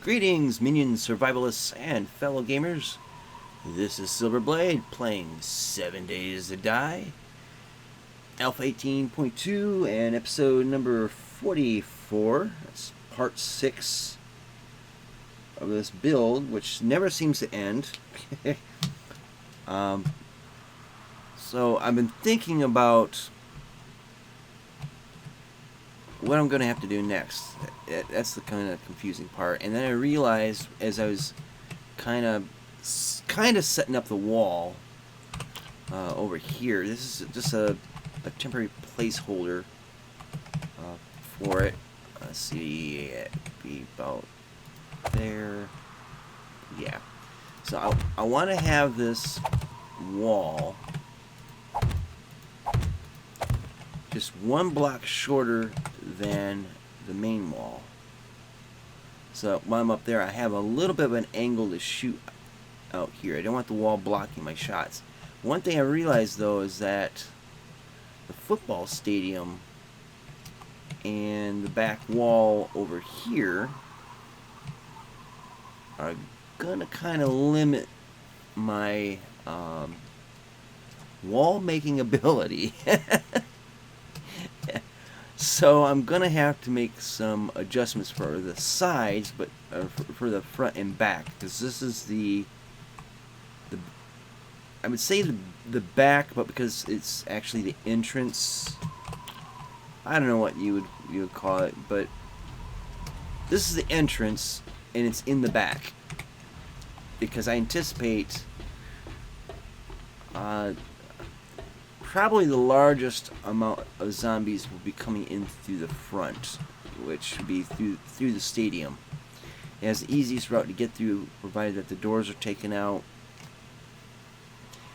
Greetings, minions, survivalists, and fellow gamers. This is Silverblade playing 7 Days to Die, Alpha 18.2, and episode number 44. That's part 6 of this build, which never seems to end. So I've been thinking about what I'm going to have to do next. That's the kind of confusing part. And then I realized, as I was kind of setting up the wall over here, this is just a temporary placeholder for it. Let's see, it'd be about there. Yeah. So I want to have this wall just one block shorter than the main wall. So while I'm up there, I have a little bit of an angle to shoot out here. I don't want the wall blocking my shots. One thing I realized though is that the football stadium and the back wall over here are gonna kind of limit my wall making ability. So I'm gonna have to make some adjustments for the sides, but for the front and back, because this is the I would say the back, but because it's actually the entrance, I don't know what you would call it, but this is the entrance and it's in the back, because I anticipate probably the largest amount of zombies will be coming in through the front, which would be through the stadium. It has the easiest route to get through, provided that the doors are taken out.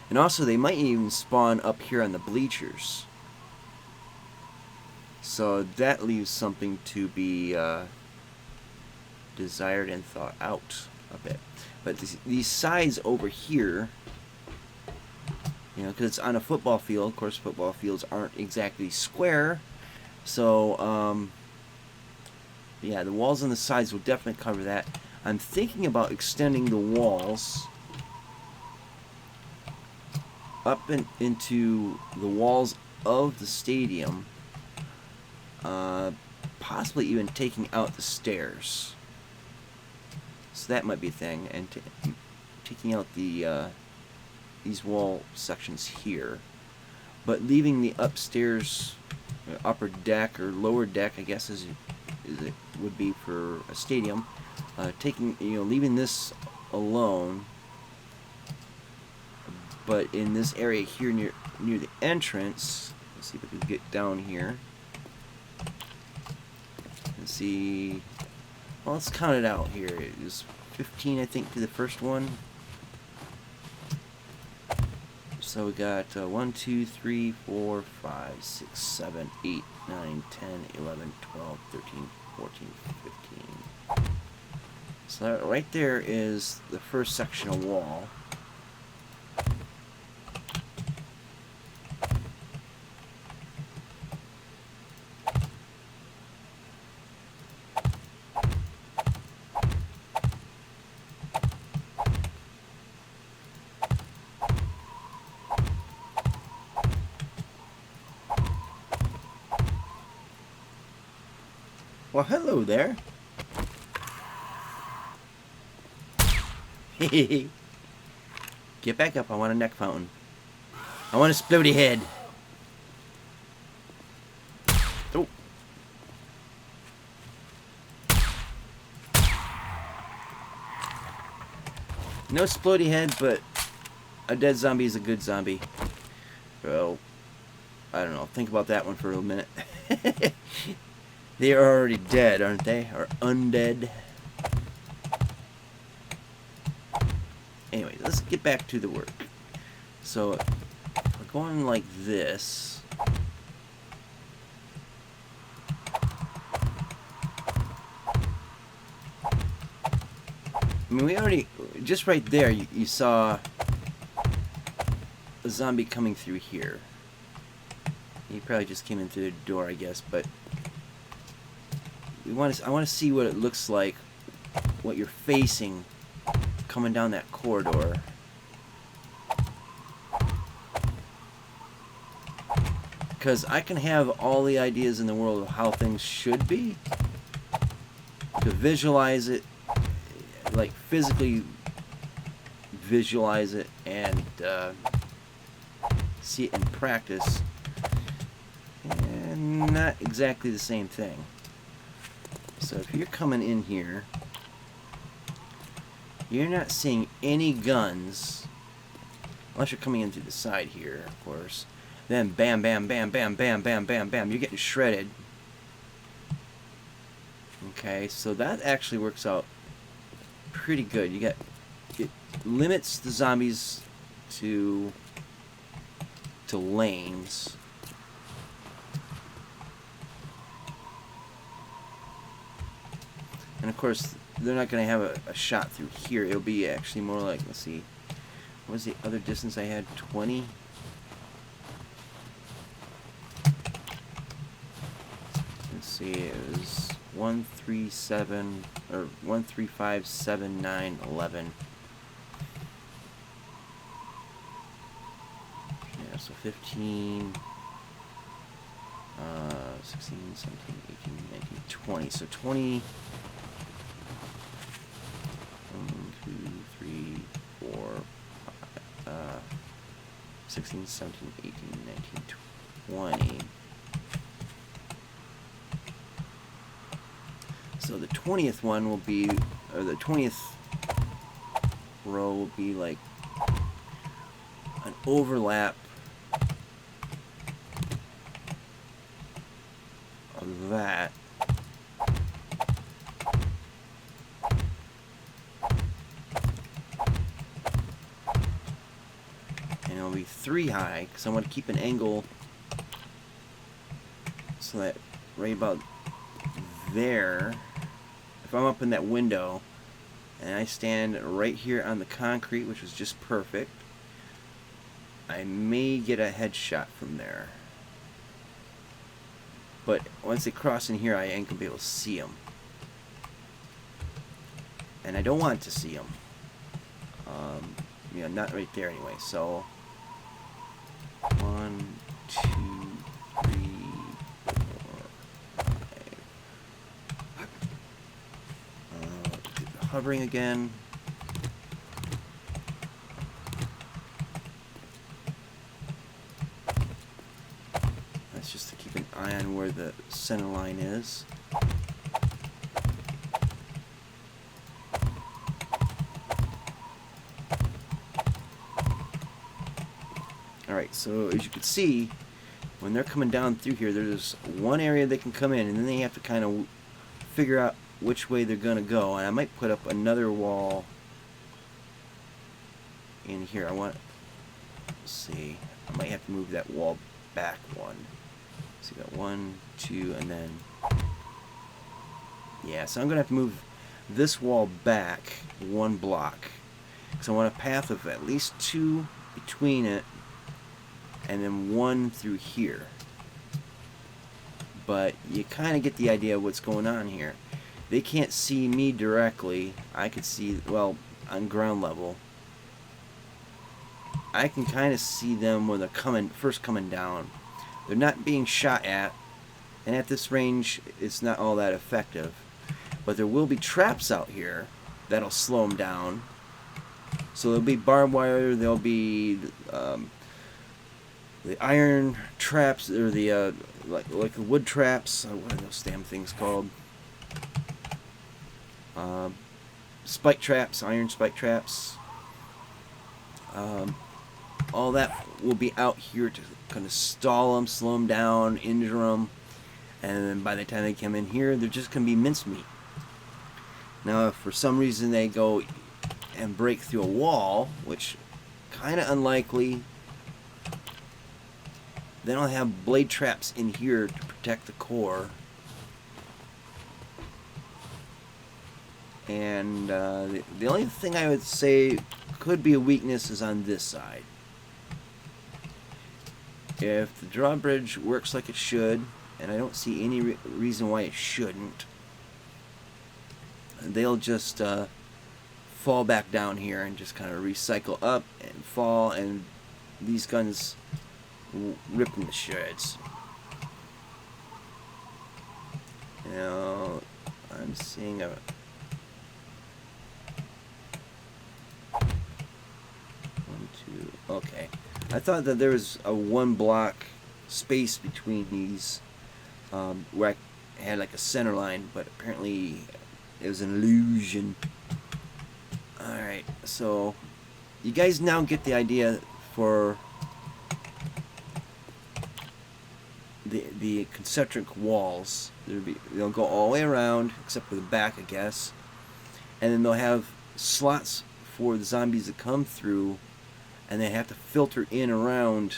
And also, they might even spawn up here on the bleachers. So that leaves something to be desired and thought out a bit. But these sides over here, you know, because it's on a football field. Of course, football fields aren't exactly square. So, yeah, the walls on the sides will definitely cover that. I'm thinking about extending the walls up into the walls of the stadium. Possibly even taking out the stairs. So that might be a thing. And taking out the these wall sections here, but leaving the upstairs, upper deck or lower deck, I guess as it would be for a stadium, leaving this alone, but in this area here near the entrance, let's see if we can get down here and see. Well, let's count it out here. It was 15, I think, for the first one. So we got 1, 2, 3, 4, 5, 6, 7, 8, 9, 10, 11, 12, 13, 14, 15. So that right there is the first section of wall. Well, hello there. Get back up. I want a neck fountain. I want a splody head. Oh. No splody head, but a dead zombie is a good zombie. Well, I don't know. Think about that one for a minute. They are already dead, aren't they? Or undead. Anyway, let's get back to the work. So, we're going like this. I mean, we already, just right there, you saw a zombie coming through here. He probably just came in through the door, I guess, but I want to see what it looks like what you're facing coming down that corridor. Because I can have all the ideas in the world of how things should be, to visualize it, like physically visualize it and see it in practice, and not exactly the same thing. So if you're coming in here, you're not seeing any guns, unless you're coming in through the side here, of course. Then bam, bam, bam, bam, bam, bam, bam, bam, you're getting shredded. Okay, so that actually works out pretty good. You get, it limits the zombies to lanes. And of course, they're not going to have a shot through here. It'll be actually more like, let's see, what was the other distance I had? 20? Let's see, it was 137 or 135, 7, 9, 11. Yeah, so 15, 16, 17, 18, 19, 20. So 20. 1, 2, 3, 4, 5, 16, 17, 18, 19, 20. So the 20th one will be, or the 20th row will be like an overlap of that. And it'll be 3 high, because I want to keep an angle so that right about there, if I'm up in that window and I stand right here on the concrete, which was just perfect, I may get a headshot from there. But once they cross in here, I ain't gonna be able to see them, and I don't want to see them. You know, not right there anyway. So 1, 2, 3, 4, 5. Hovering again. That's just to keep an eye on where the center line is. Alright, so as you can see, when they're coming down through here, there's one area they can come in, and then they have to kind of figure out which way they're going to go. And I might put up another wall in here. Let's see, I might have to move that wall back one. So you got 1, 2, and then, yeah, so I'm going to have to move this wall back 1 block. So I want a path of at least 2 between it, and then 1 through here. But you kind of get the idea of what's going on here. They can't see me directly. I could see, well, on ground level, I can kind of see them when they're first coming down. They're not being shot at, and at this range it's not all that effective. But there will be traps out here that'll slow them down. So there'll be barbed wire, there'll be the iron traps, or the like the wood traps. What are those damn things called? Spike traps, iron spike traps. All that will be out here to kind of stall them, slow them down, injure them, and then by the time they come in here, they're just going to be mincemeat. Now, if for some reason they go and break through a wall, which kind of unlikely, then I'll have blade traps in here to protect the core. And the only thing I would say could be a weakness is on this side. If the drawbridge works like it should, and I don't see any reason why it shouldn't, they'll just fall back down here and just kind of recycle up and fall, and these guns rip them to shreds. Now, I'm seeing a... One, two... Okay. I thought that there was a one block space between these, where I had like a center line, but apparently it was an illusion. Alright, so you guys now get the idea for the concentric walls. They'll go all the way around, except for the back, I guess. And then they'll have slots for the zombies to come through, and they have to filter in around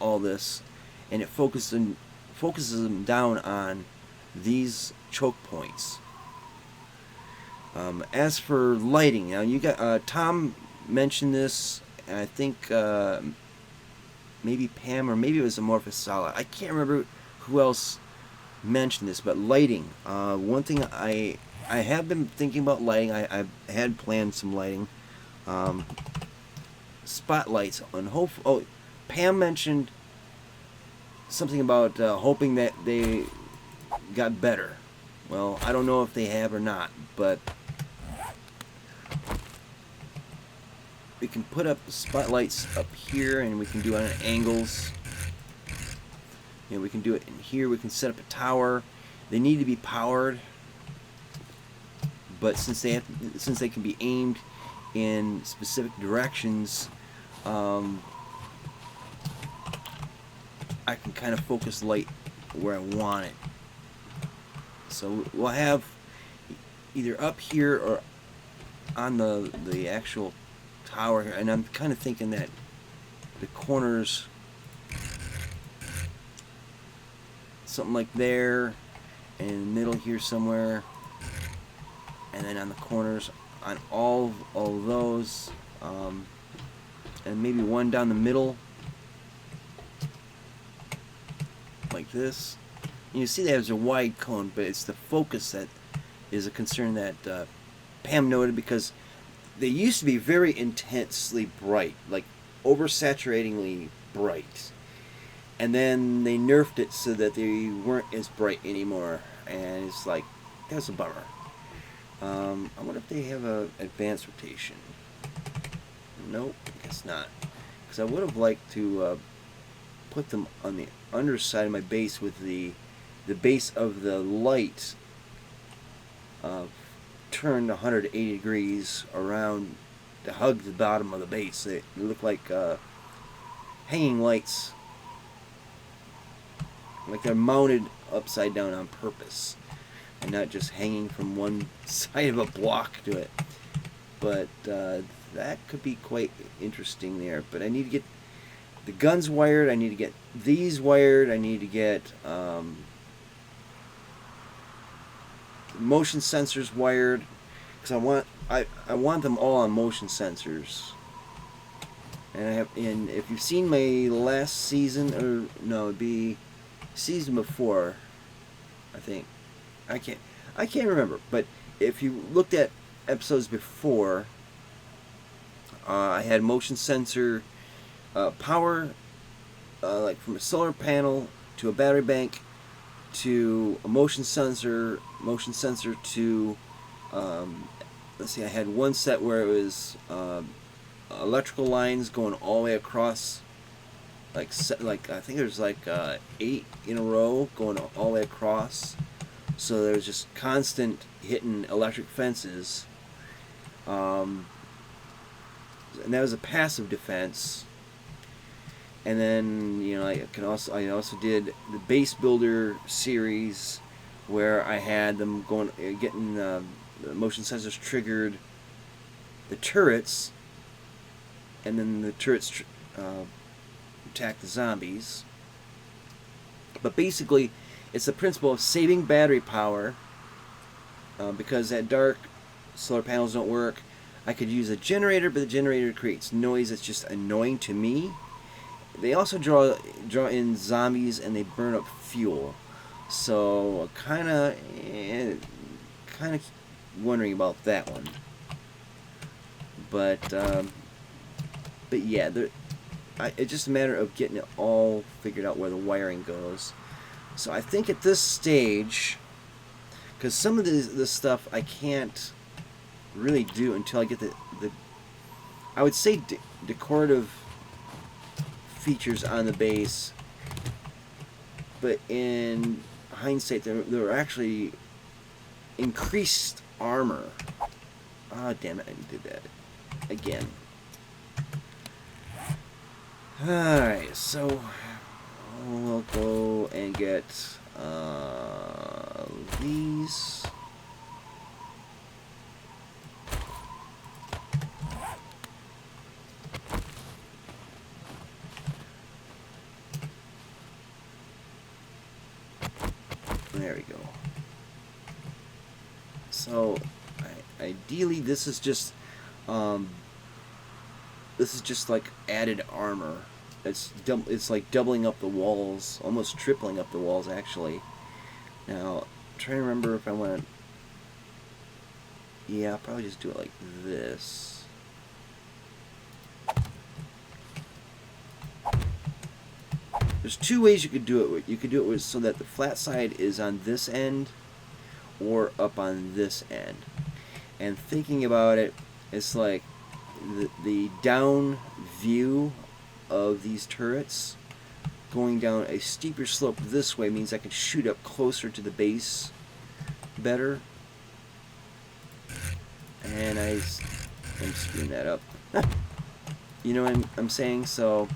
all this, and it focuses them down on these choke points. As for lighting, now you got Tom mentioned this, and I think maybe Pam, or maybe it was Amorphous Solid. I can't remember who else mentioned this, but lighting. One thing I have been thinking about lighting. I had planned some lighting, spotlights on hope. Oh, Pam mentioned something about hoping that they got better. Well, I don't know if they have or not, but we can put up spotlights up here, and we can do it on angles. You know, we can do it in here. We can set up a tower. They need to be powered, but since they can be aimed in specific directions, I can kind of focus light where I want it. So we'll have either up here or on the actual tower, and I'm kind of thinking that the corners, something like there, and in the middle here somewhere, and then on the corners on all those, and maybe one down the middle like this. You see there's a wide cone, but it's the focus that is a concern that Pam noted, because they used to be very intensely bright, like oversaturatingly bright, and then they nerfed it so that they weren't as bright anymore, and it's like, that's a bummer. I wonder if they have a advanced rotation. Nope, I guess not, because I would have liked to put them on the underside of my base with the base of the light turned 180 degrees around to hug the bottom of the base. They look like hanging lights, like they're mounted upside down on purpose and not just hanging from one side of a block to it. But that could be quite interesting there. But I need to get the guns wired, I need to get these wired, I need to get motion sensors wired, because I want them all on motion sensors. And if you've seen my last season, or no, it'd be season before, I think. I can't remember, but if you looked at episodes before, I had motion sensor power, like from a solar panel to a battery bank to a motion sensor to let's see, I had one set where it was electrical lines going all the way across, like I think there's like 8 in a row going all the way across, so there was just constant hitting electric fences, and that was a passive defense. And then, you know, I also did the base builder series, where I had them going, getting the motion sensors triggered the turrets, and then the turrets attack the zombies. But basically, it's the principle of saving battery power, because at dark, solar panels don't work. I could use a generator, but the generator creates noise that's just annoying to me. They also draw in zombies, and they burn up fuel. So kind of wondering about that one. But yeah, it's just a matter of getting it all figured out where the wiring goes. So I think at this stage, because some of this stuff I can't really do until I get the I would say decorative features on the base, but in hindsight, there are actually increased armor. Ah, damn it, I did that again. Alright, so we'll go and get these. There we go. So, ideally, this is just like added armor. It's like doubling up the walls, almost tripling up the walls actually. Now, I'm trying to remember if I want to. Yeah, I'll probably just do it like this. There's two ways you could do it. You could do it so that the flat side is on this end, or up on this end. And thinking about it, it's like the down view of these turrets going down a steeper slope this way means I can shoot up closer to the base better. And I'm screwing that up. You know what I'm saying? So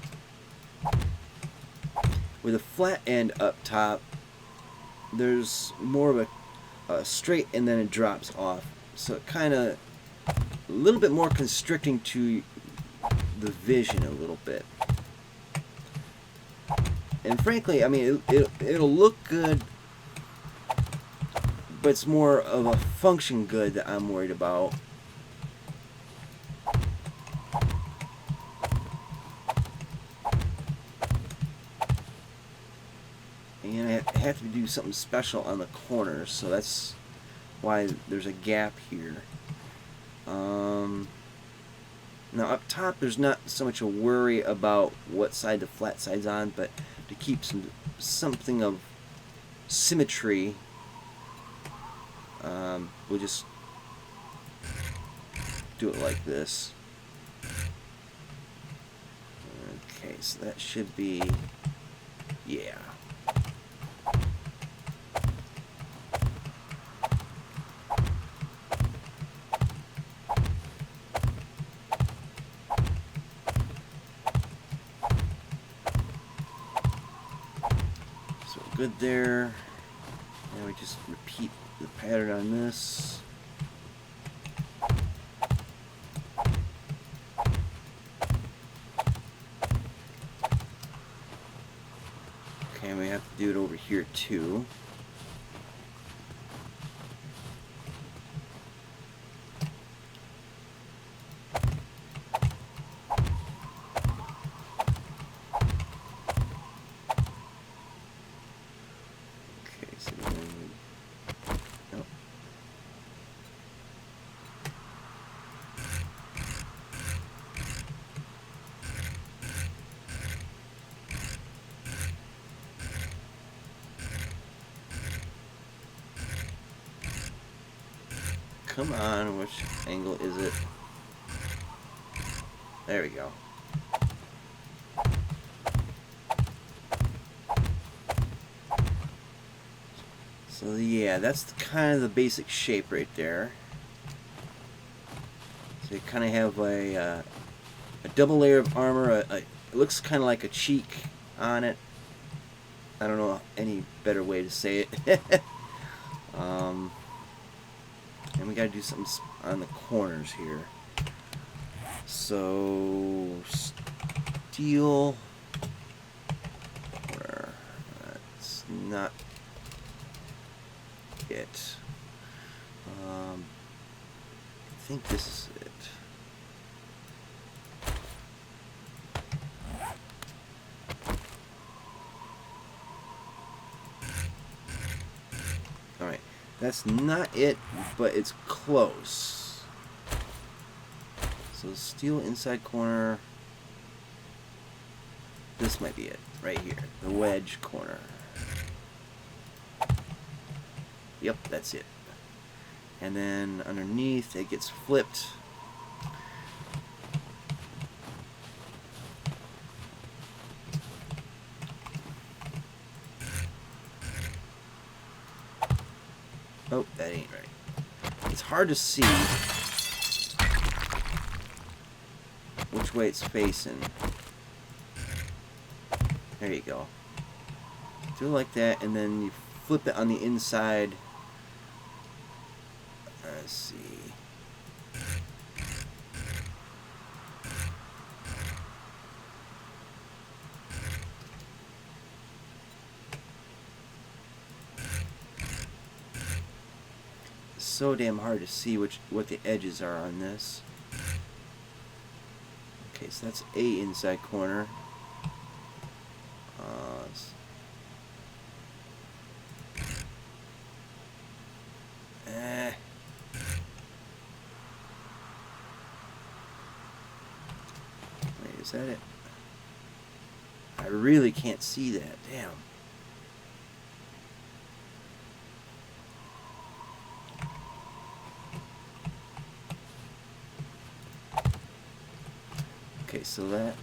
with a flat end up top, there's more of a straight, and then it drops off. So it kind of a little bit more constricting to the vision a little bit. And frankly, I mean, it'll look good, but it's more of a function good that I'm worried about. And I have to do something special on the corners, so that's why there's a gap here. Now up top, there's not so much a worry about what side the flat side's on, but to keep something of symmetry, we'll just do it like this. Okay, so that should be, yeah. Good there. Now we just repeat the pattern on this. Okay, and we have to do it over here too. Come on, which angle is it? There we go. So yeah, that's kind of the basic shape right there. So you kind of have a double layer of armor. It looks kind of like a cheek on it. I don't know any better way to say it. And we gotta do something on the corners here. So steel. That's not it. I think this is it. Alright, That's not it, but it's close. So steel inside corner. This might be it, right here. The wedge corner. Yep, that's it. And then underneath it gets flipped. Oh, that ain't right. It's hard to see which way it's facing. There you go. Do it like that, and then you flip it on the inside. Let's see. It's so damn hard to see what the edges are on this. Okay, so that's A inside corner. Wait, is that it? I really can't see that. Damn. Okay, so that,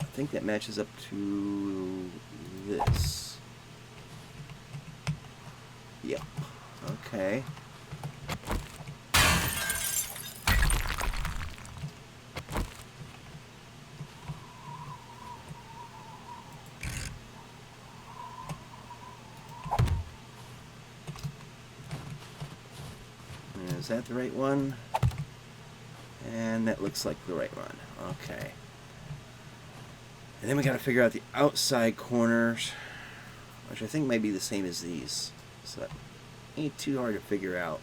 I think that matches up to this. Yep. Okay. Is that the right one? And that looks like the right one. Okay. And then we got to figure out the outside corners, which I think might be the same as these. So that ain't too hard to figure out.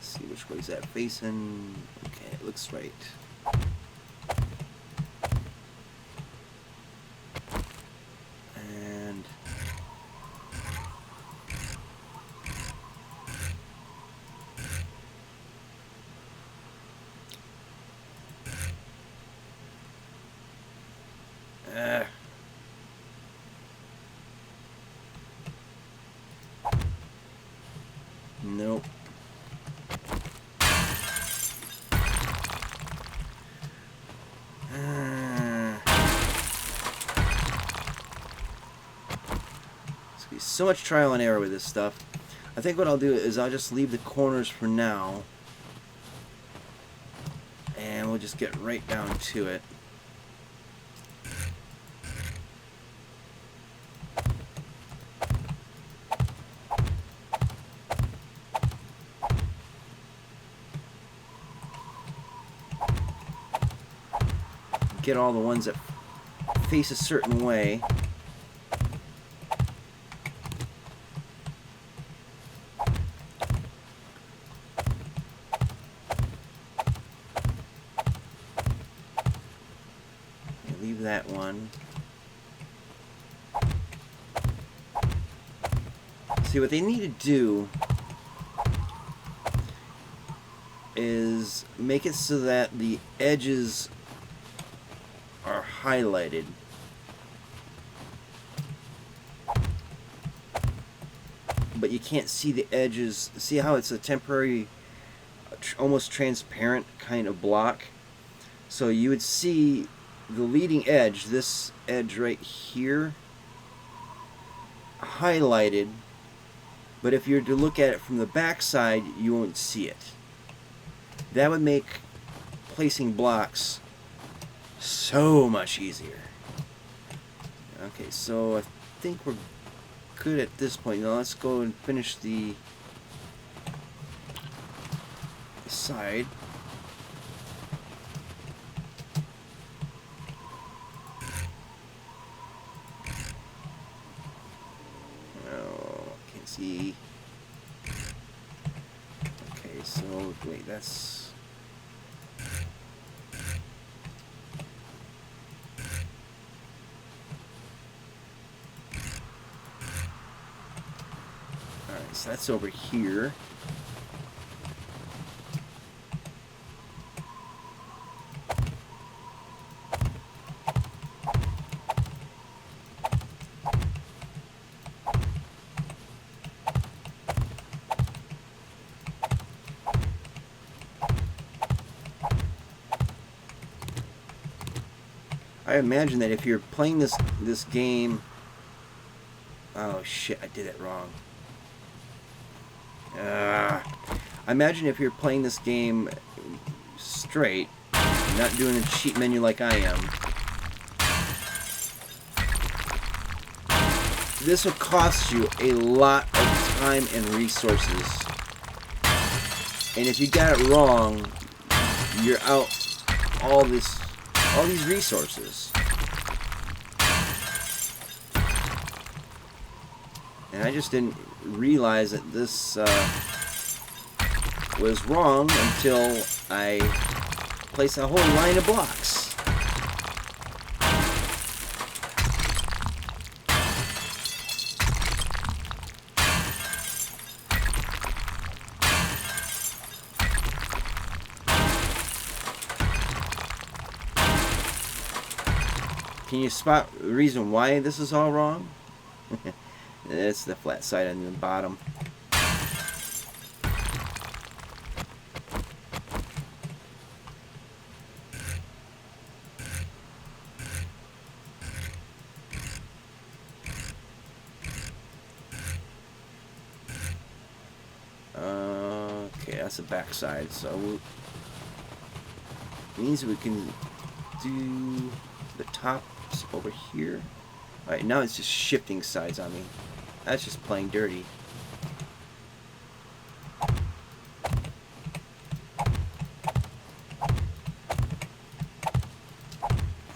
See which way is that facing. Okay, it looks right. And nope. So much trial and error with this stuff. I think what I'll do is I'll just leave the corners for now, and we'll just get right down to it. Get all the ones that face a certain way. Leave that one. See, what they need to do is make it so that the edges are highlighted. But you can't see the edges. See how it's a temporary, almost transparent kind of block? So you would see the leading edge, this edge right here, highlighted, but if you were to look at it from the back side, you won't see it. That would make placing blocks so much easier. Okay, so I think we're good at this point. Now let's go and finish the side. See. Okay, so wait, that's. Alright, so that's over here. I imagine that if you're playing this game, oh shit, I did it wrong. I imagine if you're playing this game straight, not doing a cheat menu like I am, this will cost you a lot of time and resources. And if you got it wrong, you're out all these resources. And I just didn't realize that this was wrong until I placed a whole line of blocks. Can you spot the reason why this is all wrong? It's the flat side on the bottom. Okay, that's the back side, so means we can do the tops over here. Alright, now it's just shifting sides on me. That's just playing dirty.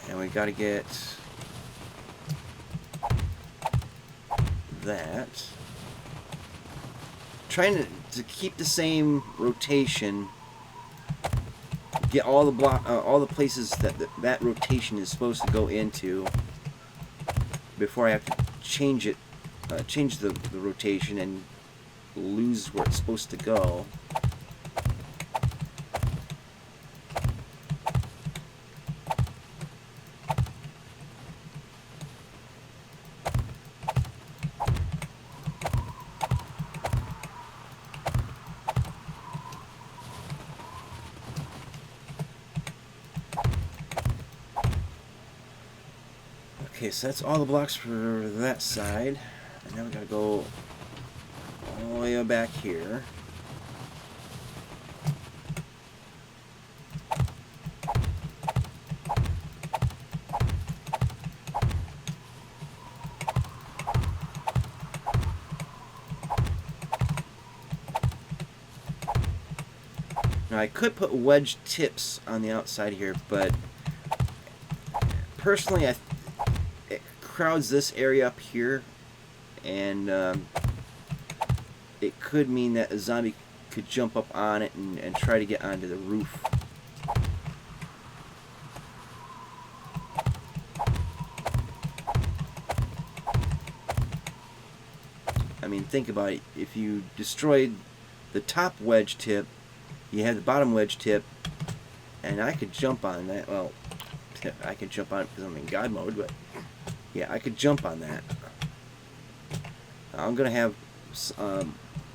And we gotta get that. Trying to keep the same rotation. Get all the all the places that rotation is supposed to go into before I have to change it, change the rotation and lose where it's supposed to go. Okay, so that's all the blocks for that side. And now we gotta go all the way back here. Now I could put wedge tips on the outside here, but personally it crowds this area up here, and it could mean that a zombie could jump up on it and try to get onto the roof. I mean, think about it. If you destroyed the top wedge tip, you had the bottom wedge tip, and I could jump on that. Well, I could jump on it because I'm in God mode, but yeah, I could jump on that. I'm going to have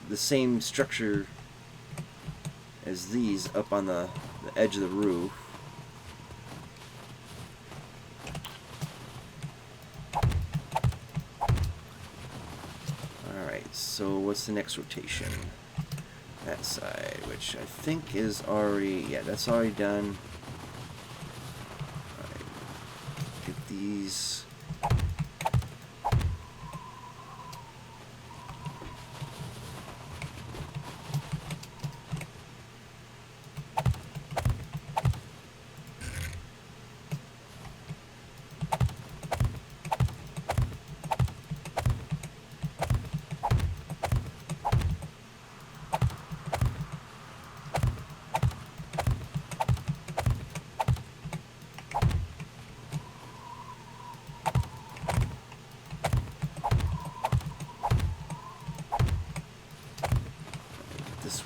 the same structure as these up on the edge of the roof. Alright, so what's the next rotation? That side, which I think is already, yeah, that's already done. Alright, get these.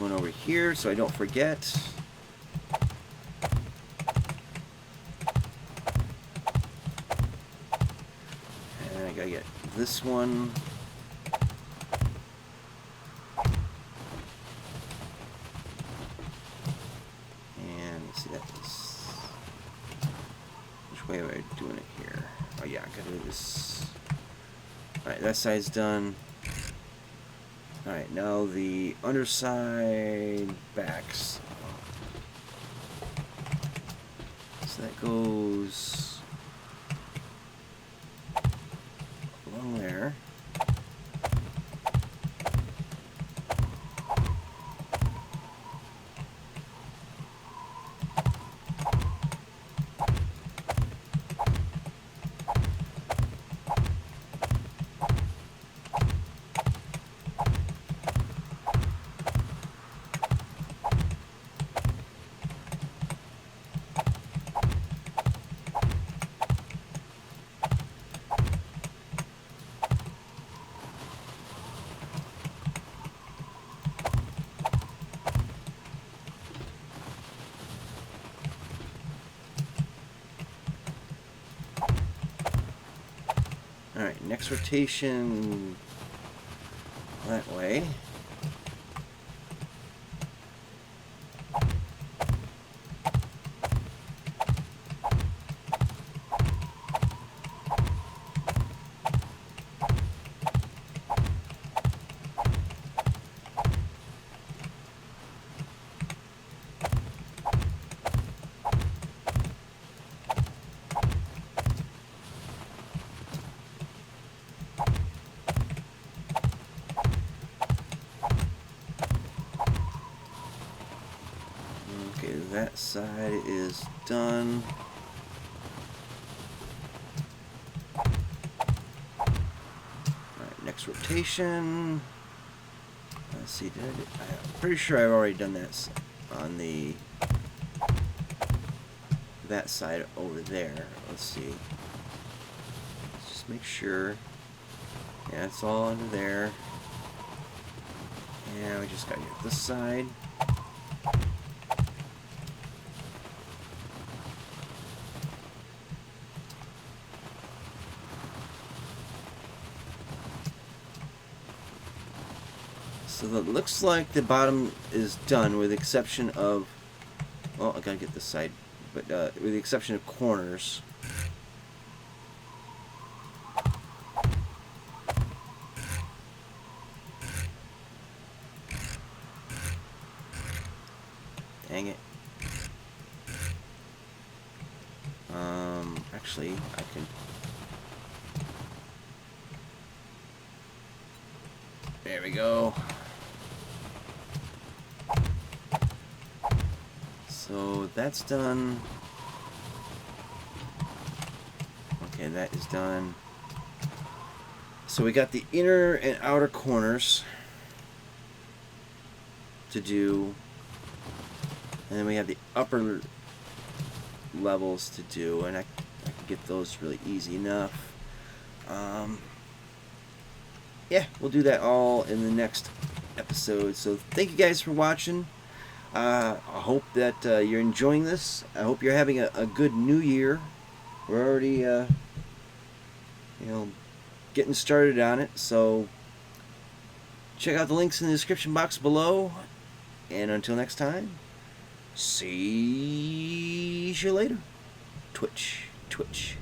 one over here so I don't forget. And I gotta get this one. And let's see that's. Which way am I doing it here? Oh yeah, I gotta do this. Alright, that side's done. Alright, now the underside backs. So that goes along there. Alright, next rotation that way. That side is done. Alright, next rotation. Let's see, I'm pretty sure I've already done that on that side over there. Let's see. Let's just make sure. Yeah, it's all under there. And we just gotta get this side. So it looks like the bottom is done with the exception of, well, I gotta get this side, but with the exception of corners. Dang it. Actually, I can. There we go. So that's done. Okay, that is done. So we got the inner and outer corners to do. And then we have the upper levels to do. And I can get those really easy enough. Yeah, we'll do that all in the next episode. So thank you guys for watching. I hope that you're enjoying this. I hope you're having a good new year. We're already, getting started on it. So check out the links in the description box below. And until next time, see you later. Twitch, Twitch.